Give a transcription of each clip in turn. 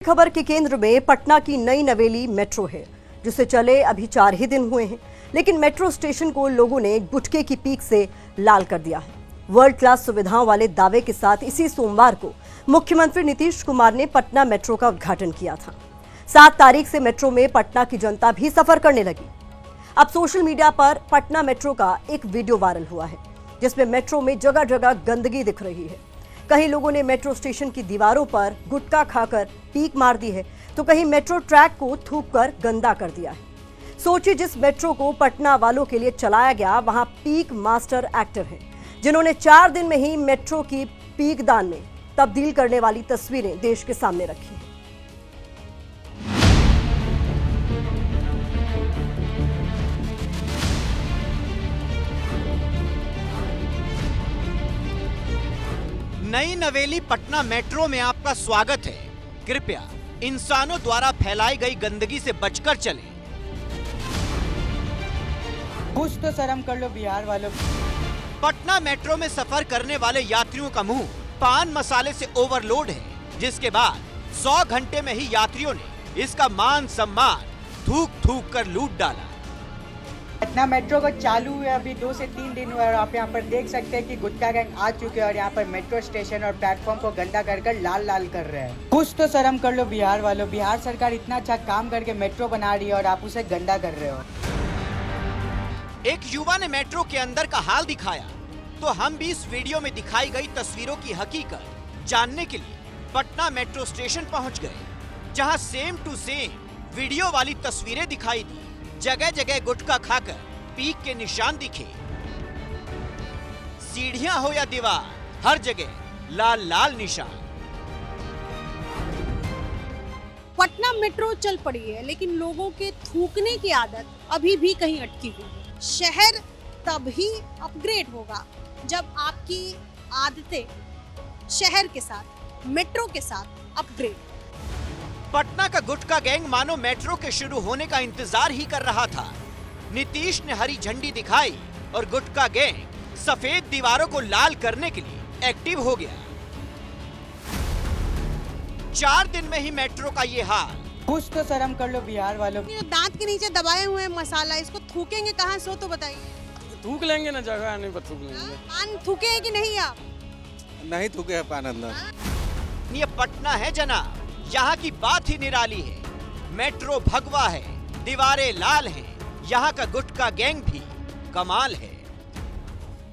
खबर के केंद्र में पटना की नई नवेली मेट्रो है, जिसे चले अभी 4 ही दिन हुए हैं, लेकिन मेट्रो स्टेशन को लोगों ने गुटखे की पीक से लाल कर दिया है। वर्ल्ड क्लास सुविधाओं वाले दावे के साथ इसी सोमवार को मुख्यमंत्री नीतीश कुमार ने पटना मेट्रो का उद्घाटन किया था। 7 तारीख से मेट्रो में पटना की जनता भी सफर करने लगी। अब सोशल मीडिया पर पटना मेट्रो का एक वीडियो वायरल हुआ है, जिसमें मेट्रो में जगह जगह गंदगी दिख रही है। कहीं लोगों ने मेट्रो स्टेशन की दीवारों पर गुटखा खाकर पीक मार दी है, तो कहीं मेट्रो ट्रैक को थूककर गंदा कर दिया है। सोचिए, जिस मेट्रो को पटना वालों के लिए चलाया गया, वहां पीक मास्टर एक्टर हैं, जिन्होंने 4 दिन में ही मेट्रो की पीक दान में तब्दील करने वाली तस्वीरें देश के सामने रखी हैं। नई नवेली पटना मेट्रो में आपका स्वागत है। कृपया इंसानों द्वारा फैलाई गई गंदगी से बचकर चलें। कुछ तो शर्म कर लो बिहार वालों। पटना मेट्रो में सफर करने वाले यात्रियों का मुंह पान मसाले से ओवरलोड है, जिसके बाद 100 घंटे में ही यात्रियों ने इसका मान सम्मान थूक थूक कर लूट डाला। पटना मेट्रो का चालू हुए अभी 2 से 3 दिन हुआ और आप यहाँ पर देख सकते हैं कि गुटखा गैंग आ चुके हैं और यहाँ पर मेट्रो स्टेशन और प्लेटफॉर्म को गंदा कर लाल लाल कर रहे हैं। कुछ तो शर्म कर लो बिहार वालों। बिहार सरकार इतना अच्छा काम करके मेट्रो बना रही है और आप उसे गंदा कर रहे हो। एक युवा ने मेट्रो के अंदर का हाल दिखाया, तो हम भी इस वीडियो में दिखाई गई तस्वीरों की हकीकत जानने के लिए पटना मेट्रो स्टेशन पहुंच गए, जहां सेम टू सेम वीडियो वाली तस्वीरें दिखाई दी। जगह जगह गुटखा खाकर पीक के निशान दिखे। सीढ़ियां हो या दीवार, हर जगह लाल लाल निशान। पटना मेट्रो चल पड़ी है, लेकिन लोगों के थूकने की आदत अभी भी कहीं अटकी हुई है। शहर तभी अपग्रेड होगा जब आपकी आदतें शहर के साथ, मेट्रो के साथ अपग्रेड। पटना का गुटखा गैंग मानो मेट्रो के शुरू होने का इंतजार ही कर रहा था। नीतीश ने हरी झंडी दिखाई और गुटखा गैंग सफेद दीवारों को लाल करने के लिए एक्टिव हो गया। 4 दिन में ही मेट्रो का ये हाल। कुछ तो शर्म कर लो बिहार वालों। ये दांत के नीचे दबाए हुए मसाला, इसको थूकेंगे कहाँ सो तो बताइए। थूक लेंगे ना, जगह नहीं पर थूक लेंगे। पान थूके हैं कि नहीं आप? नहीं थूके है पान अंदर। ये पटना है जनाब, यहाँ की बात ही निराली है। मेट्रो भगवा है, दीवारें लाल हैं, यहाँ का गुटखा गैंग भी कमाल है।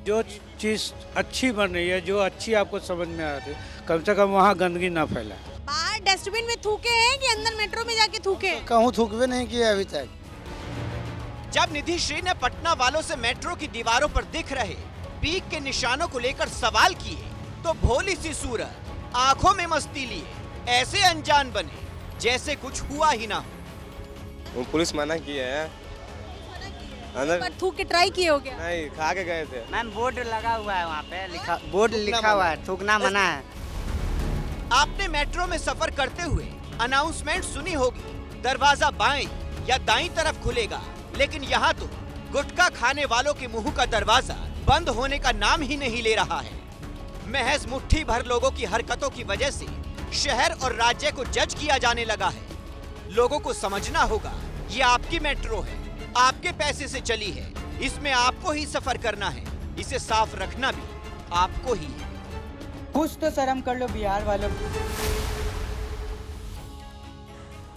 जो चीज अच्छी बन रही है, जो अच्छी आपको समझ में आ रही है, कम से कम वहाँ गंदगी ना फैलाए। बाहर डस्टबिन में थूके हैं कि अंदर मेट्रो में जाके थूके? कहूँ थूकवे नहीं किया अभी तक। जब निधि श्री ने पटना वालों से मेट्रो की दीवारों पर दिख रहे पीक के निशानों को लेकर सवाल किए, तो भोली सी सूरत आंखों में मस्ती लिए ऐसे अनजान बने जैसे कुछ हुआ ही ना हो। पुलिस मना की है अंदर। पर थूक के ट्राई किए हो क्या? नहीं, खा के गए थे। मैम बोर्ड लगा हुआ है, वहाँ पे बोर्ड लिखा हुआ है, थूकना मना है। आपने मेट्रो में सफर करते हुए अनाउंसमेंट सुनी होगी, दरवाजा बाएं या दाईं तरफ खुलेगा, लेकिन यहाँ तो गुटखा खाने वालों के मुंह का दरवाजा बंद होने का नाम ही नहीं ले रहा है। महज मुट्ठी भर लोगों की हरकतों की वजह से शहर और राज्य को जज किया जाने लगा है। लोगों को समझना होगा, ये आपकी मेट्रो है, आपके पैसे से चली है, इसमें आपको ही सफर करना है, इसे साफ रखना भी आपको ही है। कुछ तो शर्म कर लो बिहार वालों।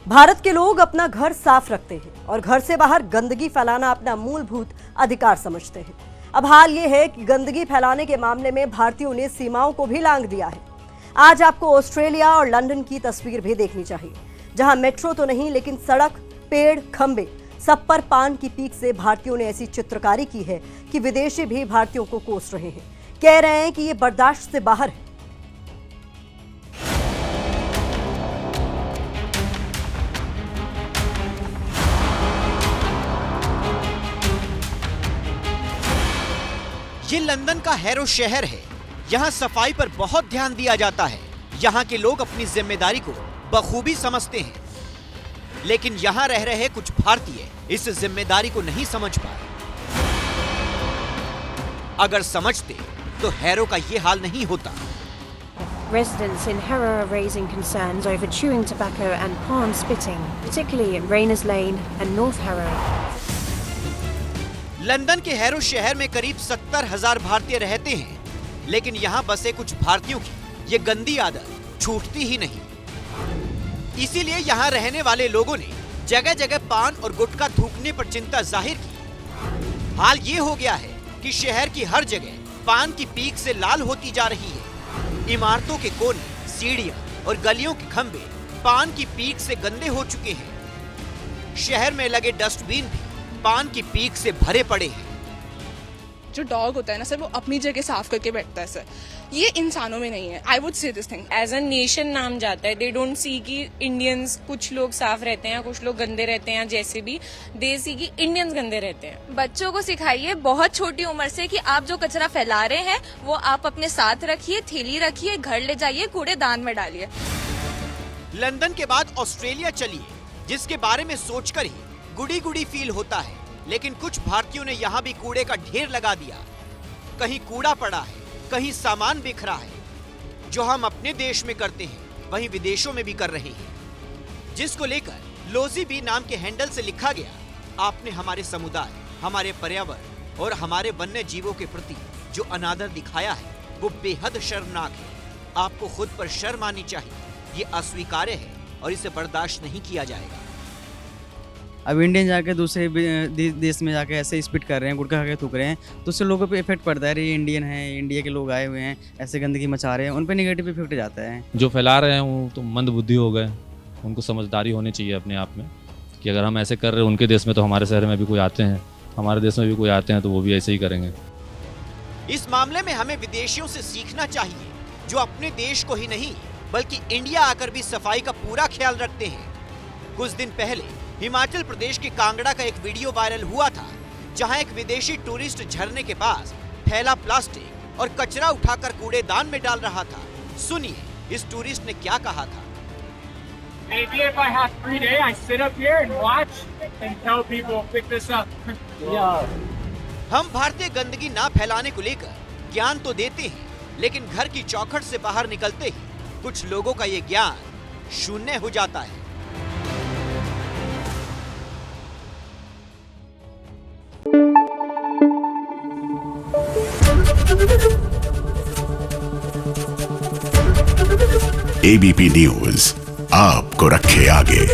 भारत के लोग अपना घर साफ रखते हैं और घर से बाहर गंदगी फैलाना अपना मूलभूत अधिकार समझते हैं। अब हाल ये है कि गंदगी फैलाने के मामले में भारतीयों ने सीमाओं को भी लांघ दिया है। आज आपको ऑस्ट्रेलिया और लंदन की तस्वीर भी देखनी चाहिए, जहां मेट्रो तो नहीं, लेकिन सड़क, पेड़, खंबे, सब पर पान की पीक से भारतीयों ने ऐसी चित्रकारी की है कि विदेशी भी भारतीयों को कोस रहे हैं, कह रहे हैं कि ये बर्दाश्त से बाहर है। ये लंदन का हैरो शहर है। यहाँ सफाई पर बहुत ध्यान दिया जाता है। यहाँ के लोग अपनी जिम्मेदारी को बखूबी समझते हैं, लेकिन यहाँ रह रहे कुछ भारतीय इस जिम्मेदारी को नहीं समझ पाए। अगर समझते तो हैरो का ये हाल नहीं होता। Residents in Harrow are raising concerns over chewing tobacco and palm spitting, particularly in Rayners Lane and North Harrow. London के हैरो शहर में करीब 70,000 भारतीय रहते हैं, लेकिन यहाँ बसे कुछ भारतीयों की ये गंदी आदत छूटती ही नहीं। इसीलिए यहाँ रहने वाले लोगों ने जगह जगह पान और गुटखा थूकने पर चिंता जाहिर की। हाल ये हो गया है कि शहर की हर जगह पान की पीक से लाल होती जा रही है। इमारतों के कोने, सीढ़ियां और गलियों के खंभे पान की पीक से गंदे हो चुके हैं। शहर में लगे डस्टबिन भी पान की पीक से भरे पड़े हैं। जो डॉग होता है ना सर, वो अपनी जगह साफ करके बैठता है सर, ये इंसानों में नहीं है। I would say this thing as a nation नाम जाता है। दे डोंट सी कि इंडियंस कुछ लोग साफ रहते हैं, कुछ लोग गंदे रहते हैं, जैसे भी दे सी कि इंडियंस गंदे रहते हैं। बच्चों को सिखाइए बहुत छोटी उम्र से कि आप जो कचरा फैला रहे हैं वो आप अपने साथ रखिए, थैली रखिए, घर ले जाइए, कूड़ेदान में डालिए। लंदन के बाद ऑस्ट्रेलिया चलिए, जिसके बारे में सोचकर ही गुडी गुडी फील होता है। लेकिन कुछ भारतीयों ने यहाँ भी कूड़े का ढेर लगा दिया। कहीं कूड़ा पड़ा है, कहीं सामान बिखरा है। जो हम अपने देश में करते हैं वहीं विदेशों में भी कर रहे हैं, जिसको लेकर लोजी बी नाम के हैंडल से लिखा गया, आपने हमारे समुदाय, हमारे पर्यावरण और हमारे वन्य जीवों के प्रति जो अनादर दिखाया है वो बेहद शर्मनाक है। आपको खुद पर शर्म आनी चाहिए। ये अस्वीकार्य है और इसे बर्दाश्त नहीं किया जाएगा। अब इंडियन जाके दूसरे देश में जाके ऐसे स्पिट कर रहे हैं, गुटखा खा के थूक रहे हैं, तो उससे लोगों पे इफेक्ट पड़ता है। अरे ये इंडियन है, इंडिया के लोग आए हुए हैं, ऐसे गंदगी मचा रहे हैं, उन पे नेगेटिव इफेक्ट जाता है। जो फैला रहे हैं वो तो मंद बुद्धि हो गए। उनको समझदारी होनी चाहिए अपने आप में कि अगर हम ऐसे कर रहे हैं उनके देश में, तो हमारे शहर में भी कोई आते हैं, हमारे देश में भी कोई आते हैं, तो वो भी ऐसे ही करेंगे। इस मामले में हमें विदेशियों से सीखना चाहिए, जो अपने देश को ही नहीं बल्कि इंडिया आकर भी सफाई का पूरा ख्याल रखते हैं। कुछ दिन पहले हिमाचल प्रदेश के कांगड़ा का एक वीडियो वायरल हुआ था, जहां एक विदेशी टूरिस्ट झरने के पास फैला प्लास्टिक और कचरा उठाकर कूड़ेदान में डाल रहा था। सुनिए इस टूरिस्ट ने क्या कहा था। Maybe if I had 3 days, I sit up here and watch and tell people pick this up. हम भारतीय गंदगी ना फैलाने को लेकर ज्ञान तो देते हैं, लेकिन घर की चौखट से बाहर निकलते ही कुछ लोगों का ये ज्ञान शून्य हो जाता है। ABP न्यूज़ आपको रखे आगे।